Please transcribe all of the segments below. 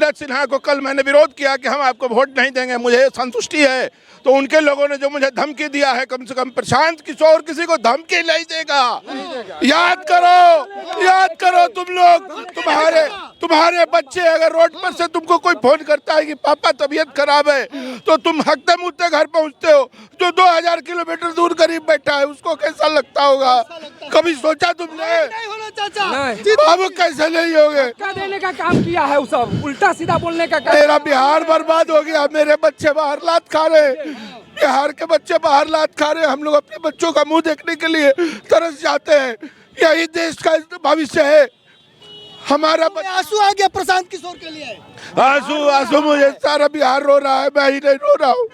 नीरज सिन्हा को कल मैंने विरोध किया कि हम आपको वोट नहीं देंगे, मुझे संतुष्टि है, तो उनके लोगों ने जो मुझे धमकी दिया है, कम से कम प्रशांत किशोर किसी को धमकी नहीं देगा। याद करो तुम लोग, तुम्हारे बच्चे अगर रोड पर से तुमको कोई फोन करता है कि पापा तबीयत खराब है, तो तुम हकते मुद्दे घर पहुंचते हो। जो 2000 किलोमीटर दूर गरीब बैठा है उसको कैसा लगता होगा? कभी सोचा तुमने? बाबू कैसे नहीं होगे? देने का काम किया है, सब उल्टा सीधा बोलने का काम। मेरा बिहार बर्बाद हो गया, मेरे बच्चे बाहर लात खा रहे, बिहार के बच्चे बाहर लात खा रहे। हम लोग अपने बच्चों का मुंह देखने के लिए तरस जाते हैं। यही देश का भविष्य है हमारा। आंसू आ गया प्रशांत किशोर के लिए। आंसू मुझे सारा बिहार रो रहा है, मैं ही नहीं रो रहा हूँ।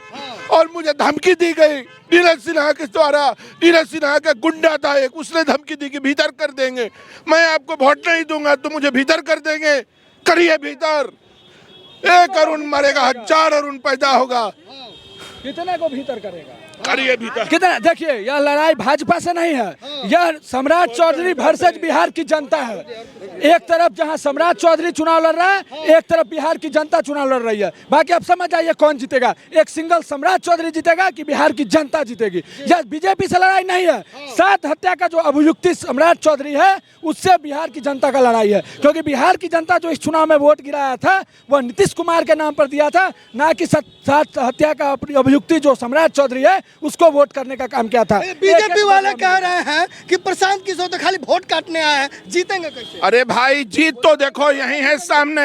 और मुझे धमकी दी गई नीरज सिन्हा के द्वारा। नीरज सिन्हा का गुंडा था एक, उसने धमकी दी कि भीतर कर देंगे, मैं आपको वोट नहीं दूंगा तो मुझे भीतर कर देंगे। करिए भीतर, 1 अरुण मरेगा, 1000 अरुण पैदा होगा। कितने को भीतर करेगा? करिए भीतर। कितना? देखिए, यह लड़ाई भाजपा से नहीं है, यह सम्राट चौधरी वर्सेज बिहार की जनता है। एक तरफ जहां सम्राट चौधरी चुनाव लड़ रहा है, एक तरफ बिहार की जनता चुनाव लड़ रही है। बाकी अब समझ आइए कौन जीतेगा, एक सिंगल सम्राट चौधरी जीतेगा कि बिहार की जनता जीतेगी। यह बीजेपी से लड़ाई नहीं है। 7 हत्या का जो अभियुक्ति सम्राट चौधरी है, उससे बिहार की जनता का लड़ाई है। क्योंकि बिहार की जनता जो इस चुनाव में वोट गिराया था वह नीतीश कुमार के नाम पर दिया था, ना कि 7 हत्या का अभियुक्ति जो सम्राट चौधरी है उसको वोट करने का काम किया था। बीजेपी वाले कह रहे हैं कि प्रशांत किशोर तो खाली वोट काटने आए हैं, जीतेंगे कैसे? अरे भाई, जीत तो देखो यही है सामने।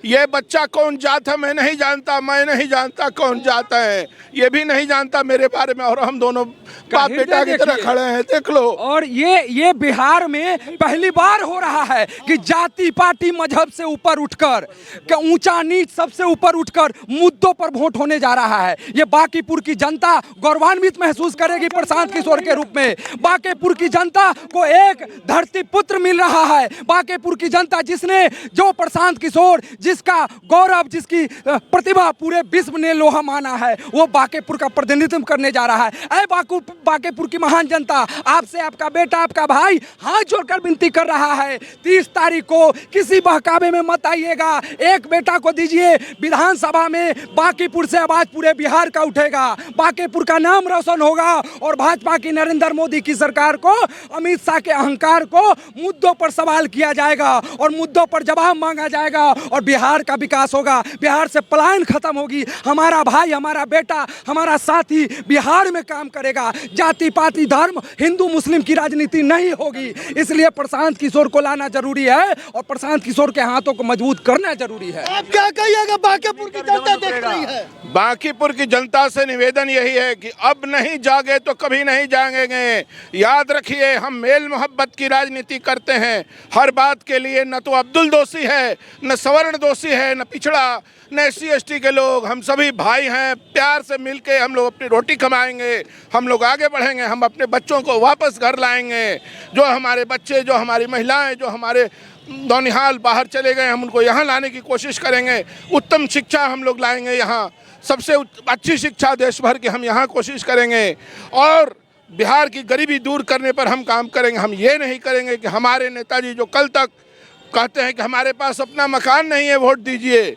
ये बच्चा कौन जात है मैं नहीं जानता, मैं नहीं जानता कौन जाता है, ये भी नहीं जानता मेरे बारे में, और हम दोनों बाप बेटा की तरह खड़े हैं, देख लो। और ये बिहार में पहली बार हो रहा है कि जाति पार्टी मजहब से ऊपर उठकर, ऊंचा नीच सबसे ऊपर उठकर मुद्दों पर वोट होने जा रहा है। ये बांकीपुर की जनता गौरवान्वित महसूस करेगी प्रशांत किशोर के रूप में। बांकीपुर की जनता को एक धरती पुत्र मिल रहा है। बांकीपुर की जनता जिसने, जो प्रशांत किशोर जिसका गौरव, जिसकी प्रतिभा पूरे विश्व ने लोहा माना है, वो बांकीपुर का प्रतिनिधित्व करने जा रहा है। ऐ बांकीपुर की महान जनता, आपसे आपका बेटा, आपका भाई हाथ जोड़कर विनती कर रहा है, 30 तारीख को किसी बहकावे में मत आइएगा। एक बेटा को दीजिए, विधानसभा में बांकीपुर से आवाज पूरे बिहार का उठेगा, बांकीपुर का नाम रोशन होगा और भाजपा की नरेंद्र मोदी की सरकार को, अमित शाह के अहंकार को मुद्दों पर सवाल किया जाएगा और मुद्दों पर जवाब मांगा जाएगा और बिहार का विकास होगा, बिहार से पलायन खत्म होगी। हमारा भाई, हमारा बेटा, हमारा साथी बिहार में काम करेगा। जाति पाति धर्म हिंदू मुस्लिम की राजनीति नहीं होगी। इसलिए प्रशांत किशोर को लाना जरूरी है और प्रशांत किशोर के हाथों को मजबूत करना जरूरी है। आप क्या कहिएगा? बांकीपुर की जनता देख रही है। बांकीपुर की जनता से निवेदन यही है कि अब नहीं जागे तो कभी नहीं जागेंगे। याद रखिए, हम मेल मोहब्बत की राजनीति करते हैं। हर बात के लिए न तो अब्दुल दोषी है, न सवर्ण दोषी है, न पिछड़ा, न SC/ST के लोग। हम सभी भाई हैं। प्यार से मिलके हम लोग अपनी रोटी कमाएंगे, हम लोग आगे बढ़ेंगे, हम अपने बच्चों को वापस घर लाएंगे। जो हमारे बच्चे, जो हमारी महिलाएं, जो हमारे नौनिहाल बाहर चले गए, हम उनको यहाँ लाने की कोशिश करेंगे। उत्तम शिक्षा हम लोग लाएंगे यहाँ, सबसे अच्छी शिक्षा देश भर की हम यहाँ कोशिश करेंगे। और बिहार की गरीबी दूर करने पर हम काम करेंगे। हम ये नहीं करेंगे कि हमारे नेताजी जो कल तक कहते हैं कि हमारे पास अपना मकान नहीं है, वोट दीजिए।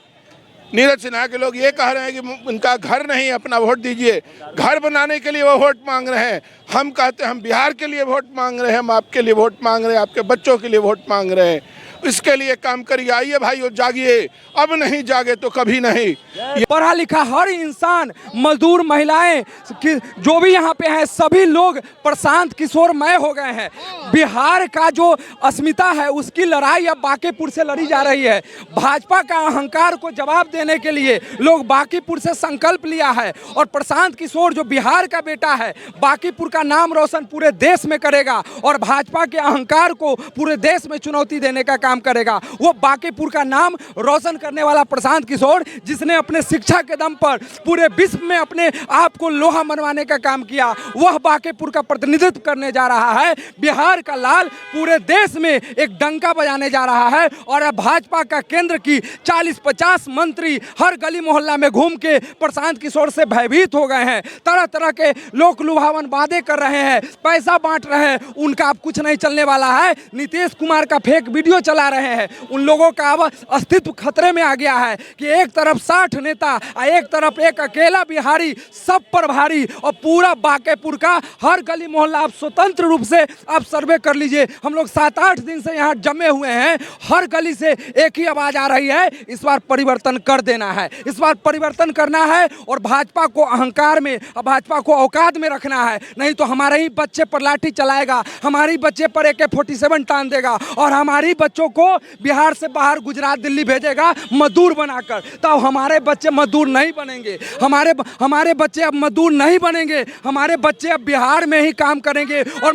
नीरज सिन्हा के लोग ये कह रहे हैं कि उनका घर नहीं, अपना वोट दीजिए। घर बनाने के लिए वो वोट मांग रहे हैं। हम कहते हैं हम बिहार के लिए वोट मांग रहे हैं, हम आपके लिए वोट मांग रहे हैं, आपके बच्चों के लिए वोट मांग रहे हैं। इसके लिए काम करिए। आइए भाइयों, जागिए, अब नहीं जागे तो कभी नहीं। पढ़ा लिखा हर इंसान, मजदूर, महिलाएं, जो भी यहाँ पे हैं, सभी लोग प्रशांत किशोरमय हो गए हैं। बिहार का जो अस्मिता है उसकी लड़ाई अब बांकीपुर से लड़ी जा रही है। भाजपा का अहंकार को जवाब देने के लिए लोग बांकीपुर से संकल्प लिया है और प्रशांत किशोर जो बिहार का बेटा है, बांकीपुर का नाम रोशन पूरे देश में करेगा और भाजपा के अहंकार को पूरे देश में चुनौती देने का काम करेगा। वो बांकीपुर का नाम रोशन करने वाला प्रशांत किशोर, जिसने अपने शिक्षा के दम पर पूरे विश्व में अपने आप को लोहा मनवाने का काम किया, वह बांकीपुर का प्रतिनिधित्व करने जा रहा है। बिहार का लाल पूरे देश में एक डंका बजाने जा रहा है और अब भाजपा का केंद्र की 40-50 मंत्री हर गली मोहल्ला में घूम के प्रशांत किशोर से भयभीत हो गए हैं। तरह तरह के लोक लुभावन वादे कर रहे हैं, पैसा बांट रहे हैं। उनका अब कुछ नहीं चलने वाला है। नीतीश कुमार का फेक वीडियो चला चला रहे हैं, उन लोगों का अब अस्तित्व खतरे में आ गया है कि एक तरफ 60 नेता और एक तरफ एक अकेला बिहारी सब पर भारी, और पूरा बांकेपुर का हर गली मोहल्ला आप स्वतंत्र रूप से आप सर्वे कर लीजिए। हम लोग 7-8 दिन से यहाँ जमे हुए हैं, हर गली से एक ही आवाज आ रही है, इस बार परिवर्तन कर देना है, इस बार परिवर्तन करना है और भाजपा को अहंकार में, भाजपा को औकात में रखना है, नहीं तो हमारे ही बच्चे पर लाठी चलाएगा, हमारी बच्चे पर AK-47 तान देगा और हमारी बच्चों को बिहार से बाहर गुजरात दिल्ली भेजेगा मजदूर बनाकर। तब हमारे बच्चे मजदूर नहीं बनेंगे, हमारे बच्चे अब मजदूर नहीं बनेंगे, हमारे बच्चे अब बिहार में ही काम करेंगे और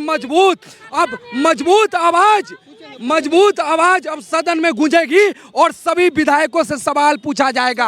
मजबूत आवाज अब सदन में गूंजेगी और सभी विधायकों से सवाल पूछा जाएगा।